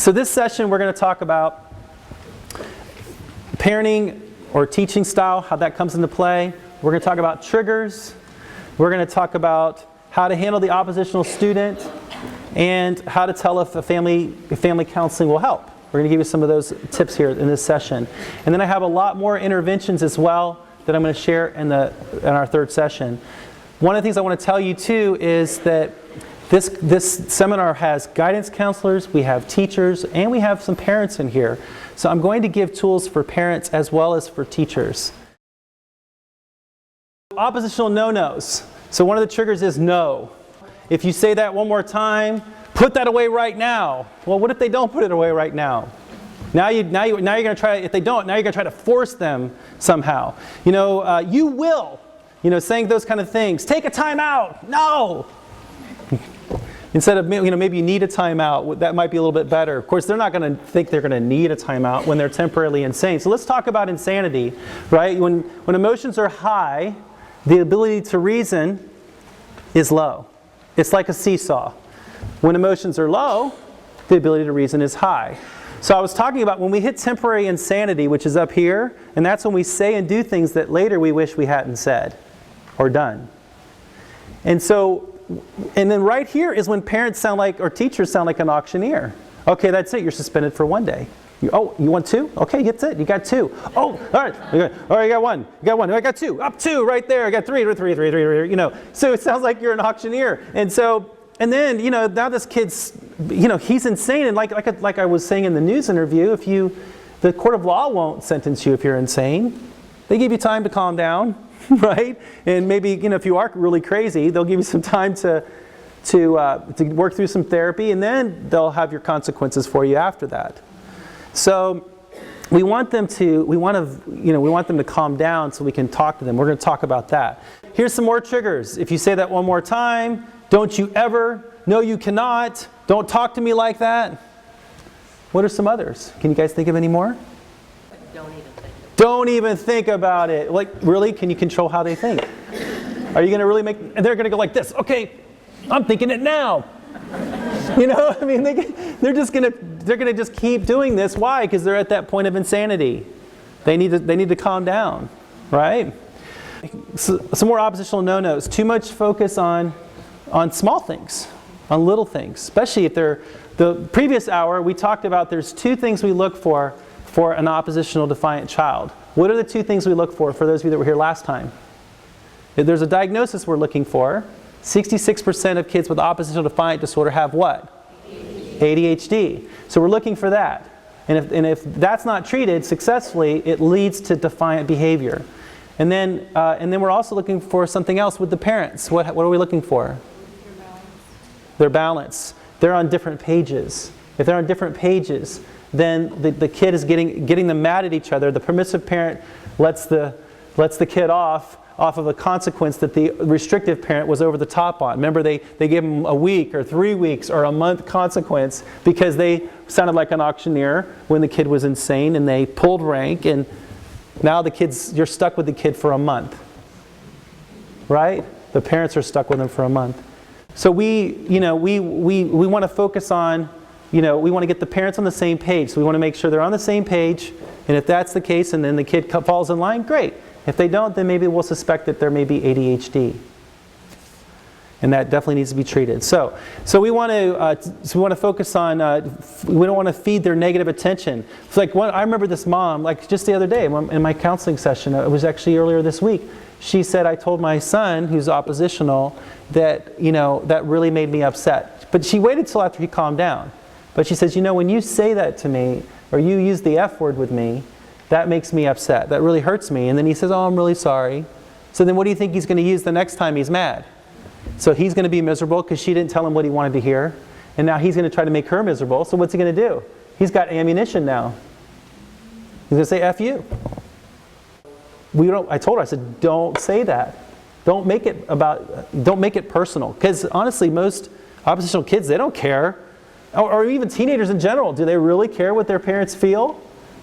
So this session we're going to talk about parenting or teaching style, how that comes into play. We're going to talk about triggers. We're going to talk about how to handle the oppositional student and how to tell if family counseling will help. We're going to give you some of those tips here in this session. And then I have a lot more interventions as well that I'm going to share in our third session. One of the things I want to tell you too is that this seminar has guidance counselors, we have teachers, and we have some parents in here. So I'm going to give tools for parents as well as for teachers. Oppositional no-nos. So one of the triggers is no. If you say that one more time, put that away right now. Well, what if they don't put it away right now? Now you're going to try, if they don't, now you're going to try to force them somehow. You will, saying those kind of things. Take a time out. No. Instead of, maybe you need a timeout, that might be a little bit better. Of course, they're not going to think they're going to need a timeout when they're temporarily insane. So let's talk about insanity, right? When emotions are high, the ability to reason is low. It's like a seesaw. When emotions are low, the ability to reason is high. So I was talking about when we hit temporary insanity, which is up here, and that's when we say and do things that later we wish we hadn't said or done. And then right here is when parents sound like, or teachers sound like an auctioneer. Okay, that's it. You're suspended for one day. You want two? Okay, that's it. You got two. Oh, all right. All right, you got one. You got one. I got two. Up two right there. I got three. So it sounds like you're an auctioneer. And then, now this kid's, he's insane. And like I was saying in the news interview, the court of law won't sentence you if you're insane. They give you time to calm down, right? And maybe, if you are really crazy, they'll give you some time to work through some therapy, and then they'll have your consequences for you after that. So we want them to calm down so we can talk to them. We're going to talk about that. Here's some more triggers. If you say that one more time, don't you ever, no you cannot, don't talk to me like that. What are some others? Can you guys think of any more? Don't even think about it. Like, really? Can you control how they think? Are you going to really and they're going to go like this. Okay, I'm thinking it now. They're going to just keep doing this. Why? Because they're at that point of insanity. They need to calm down, right? So, some more oppositional no-nos. Too much focus on small things, on little things, especially if they're, the previous hour we talked about there's two things we look for an oppositional defiant child. What are the two things we look for those of you that were here last time? If there's a diagnosis we're looking for, 66% of kids with oppositional defiant disorder have what? ADHD. So we're looking for that. And if that's not treated successfully, it leads to defiant behavior. And then we're also looking for something else with the parents. What are we looking for? Their balance. They're on different pages. If they're on different pages, then the kid is getting them mad at each other. The permissive parent lets the kid off of a consequence that the restrictive parent was over the top on. Remember, they gave them a week or 3 weeks or a month consequence because they sounded like an auctioneer when the kid was insane, and they pulled rank, and now you're stuck with the kid for a month. Right? The parents are stuck with them for a month. So we want to focus on, we want to get the parents on the same page. So we want to make sure they're on the same page, and if that's the case and then the kid falls in line, great. If they don't, then maybe we'll suspect that there may be ADHD. And that definitely needs to be treated. So we want to focus on, we don't want to feed their negative attention. It's like, I remember this mom, like just the other day in my counseling session, it was actually earlier this week, she said, I told my son, who's oppositional, that, that really made me upset. But she waited till after he calmed down. But she says, when you say that to me, or you use the F word with me, that makes me upset. That really hurts me. And then he says, oh, I'm really sorry. So then what do you think he's going to use the next time he's mad? So he's going to be miserable because she didn't tell him what he wanted to hear. And now he's going to try to make her miserable. So what's he going to do? He's got ammunition now. He's going to say, F you. I told her, I said, don't say that. Don't make it personal. Because honestly, most oppositional kids, they don't care. Or even teenagers in general, do they really care what their parents feel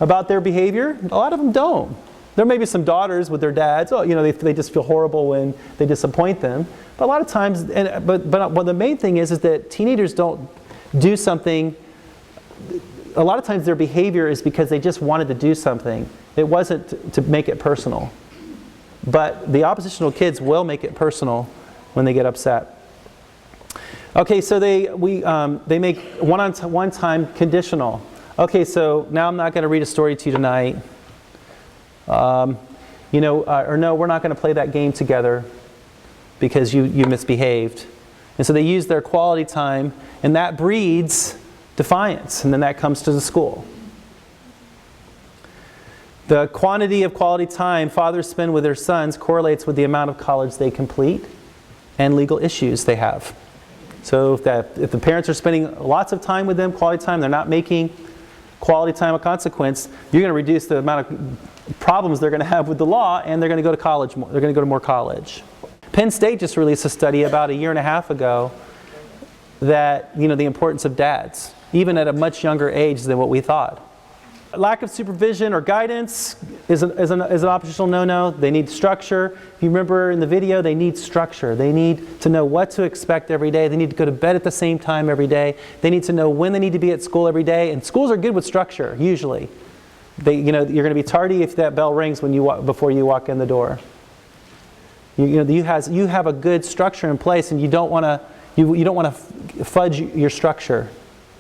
about their behavior? A lot of them don't. There may be some daughters with their dads, they just feel horrible when they disappoint them. But a lot of times, but the main thing is that teenagers don't do something a lot of times their behavior is because they just wanted to do something. It wasn't to make it personal. But the oppositional kids will make it personal when they get upset. Okay, so they make one time conditional. Okay, so now I'm not going to read a story to you tonight. Or no, we're not going to play that game together because you misbehaved. And so they use their quality time, and that breeds defiance, and then that comes to the school. The quantity of quality time fathers spend with their sons correlates with the amount of college they complete and legal issues they have. So if the parents are spending lots of time with them, quality time, they're not making quality time a consequence, you're going to reduce the amount of problems they're going to have with the law, and they're going to go to college more. They're going to go to more college. Penn State just released a study about a year and a half ago that, the importance of dads, even at a much younger age than what we thought. Lack of supervision or guidance is an oppositional no-no. They need structure. If you remember in the video, they need structure. They need to know what to expect every day. They need to go to bed at the same time every day. They need to know when they need to be at school every day. And schools are good with structure, usually. You're going to be tardy if that bell rings before you walk in the door. You have a good structure in place, and you don't want to fudge your structure.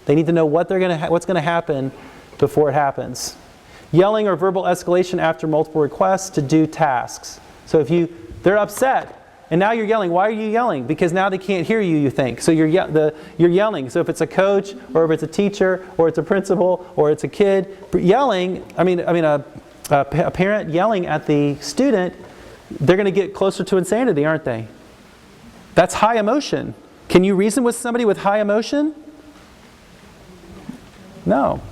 They need to know what's going to happen before it happens. Yelling or verbal escalation after multiple requests to do tasks. So if they're upset, and now you're yelling. Why are you yelling? Because now they can't hear you, you think. So you're yelling. So if it's a coach, or if it's a teacher, or it's a principal, or it's a kid, yelling, a parent yelling at the student, they're going to get closer to insanity, aren't they? That's high emotion. Can you reason with somebody with high emotion? No.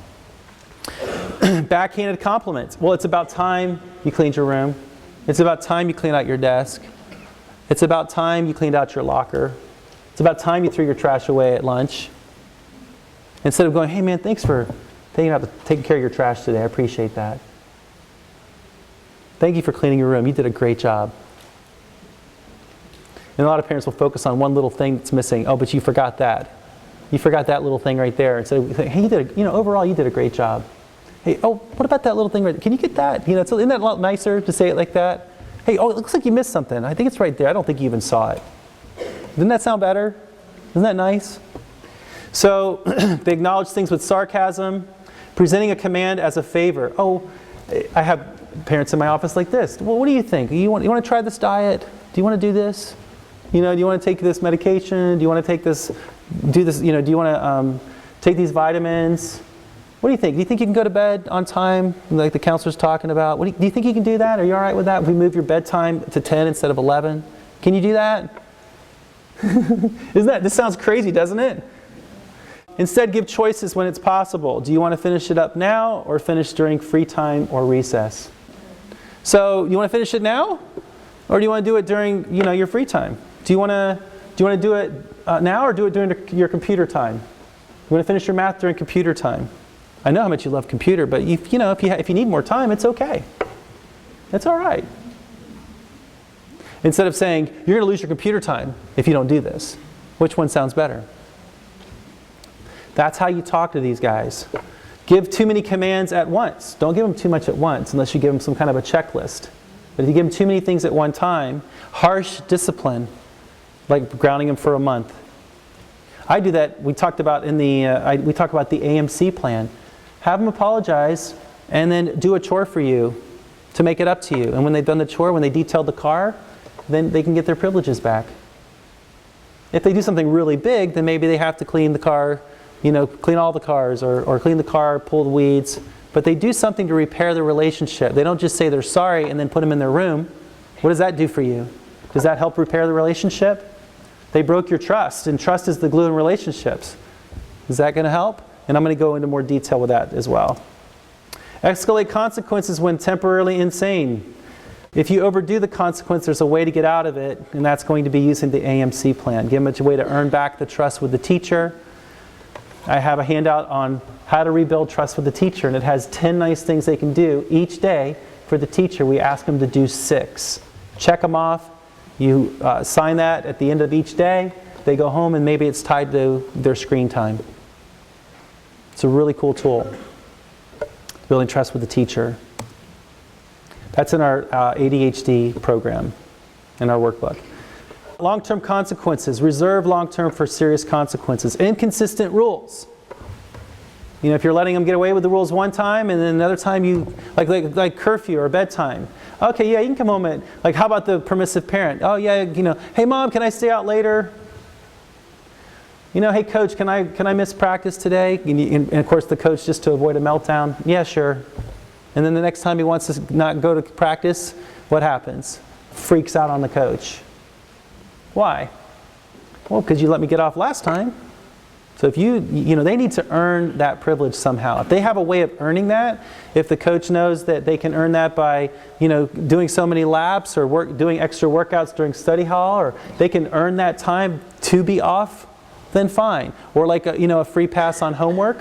Backhanded compliments. Well, it's about time you cleaned your room. It's about time you cleaned out your desk. It's about time you cleaned out your locker. It's about time you threw your trash away at lunch. Instead of going, hey man, thanks for taking care of your trash today. I appreciate that. Thank you for cleaning your room. You did a great job. And a lot of parents will focus on one little thing that's missing. Oh, but you forgot that. You forgot that little thing right there. Instead of saying, hey, overall you did a great job. Hey, oh, what about that little thing right there? Can you get that? Isn't that a lot nicer to say it like that? Hey, oh, it looks like you missed something. I think it's right there. I don't think you even saw it. Doesn't that sound better? Isn't that nice? So they acknowledge things with sarcasm, presenting a command as a favor. Oh, I have parents in my office like this. Well, what do you think? You want to try this diet? Do you want to do this? Do you want to take this medication? Do you want to take this? Do this? Do you want to take these vitamins? What do you think? Do you think you can go to bed on time, like the counselor's talking about? Do you think you can do that? Are you all right with that? If we move your bedtime to 10 instead of 11, can you do that? This sounds crazy, doesn't it? Instead, give choices when it's possible. Do you want to finish it up now, or finish during free time or recess? So, you want to finish it now, or do you want to do it during your free time? Do you want to do it now, or do it during your computer time? You want to finish your math during computer time? I know how much you love computer, but if you need more time, it's okay. It's all right. Instead of saying, you're going to lose your computer time if you don't do this. Which one sounds better? That's how you talk to these guys. Give too many commands at once. Don't give them too much at once unless you give them some kind of a checklist. But if you give them too many things at one time, harsh discipline, like grounding them for a month. I do that. We talked about we talk about the AMC Plan. Have them apologize and then do a chore for you to make it up to you. And when they've done the chore, when they detailed the car, then they can get their privileges back. If they do something really big, then maybe they have to clean the car, clean all the cars, or clean the car, pull the weeds. But they do something to repair the relationship. They don't just say they're sorry and then put them in their room. What does that do for you? Does that help repair the relationship? They broke your trust, and trust is the glue in relationships. Is that going to help? And I'm going to go into more detail with that as well. Escalate consequences when temporarily insane. If you overdo the consequence, there's a way to get out of it, and that's going to be using the AMC Plan. Give them a way to earn back the trust with the teacher. I have a handout on how to rebuild trust with the teacher, and it has 10 nice things they can do each day. For the teacher, we ask them to do 6. Check them off. You sign that at the end of each day. They go home, and maybe it's tied to their screen time. It's a really cool tool. Building trust with the teacher. That's in our ADHD program, in our workbook. Long-term consequences. Reserve long-term for serious consequences. Inconsistent rules. You know, if you're letting them get away with the rules one time and then another time you, like curfew or bedtime. Okay, yeah, you can come home at, like, how about the permissive parent? Oh yeah, you know, hey mom, can I stay out later? You know, hey coach, can I miss practice today? And of course the coach, just to avoid a meltdown, yeah, sure. And then the next time he wants to not go to practice, what happens? Freaks out on the coach. Why? Well, because you let me get off last time. So if you know, they need to earn that privilege somehow. If they have a way of earning that, if the coach knows that they can earn that by, you know, doing so many laps or doing extra workouts during study hall, or they can earn that time to be off, then fine. Or like a free pass on homework.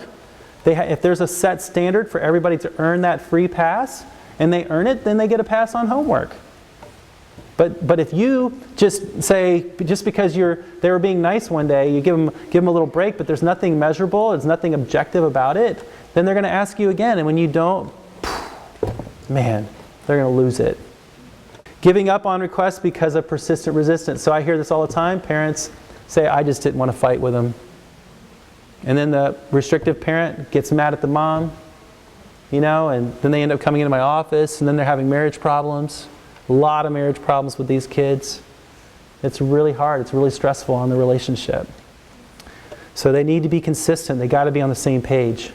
If there's a set standard for everybody to earn that free pass, and they earn it, then they get a pass on homework. But if you just say, just because they were being nice one day, you give them a little break, but there's nothing measurable, there's nothing objective about it, then they're going to ask you again. And when you don't, man, they're going to lose it. Giving up on requests because of persistent resistance. So I hear this all the time. Parents say, I just didn't want to fight with them. And then the restrictive parent gets mad at the mom, you know, and then they end up coming into my office, and then they're having marriage problems. A lot of marriage problems with these kids. It's really hard. It's really stressful on the relationship. So they need to be consistent. They got to be on the same page.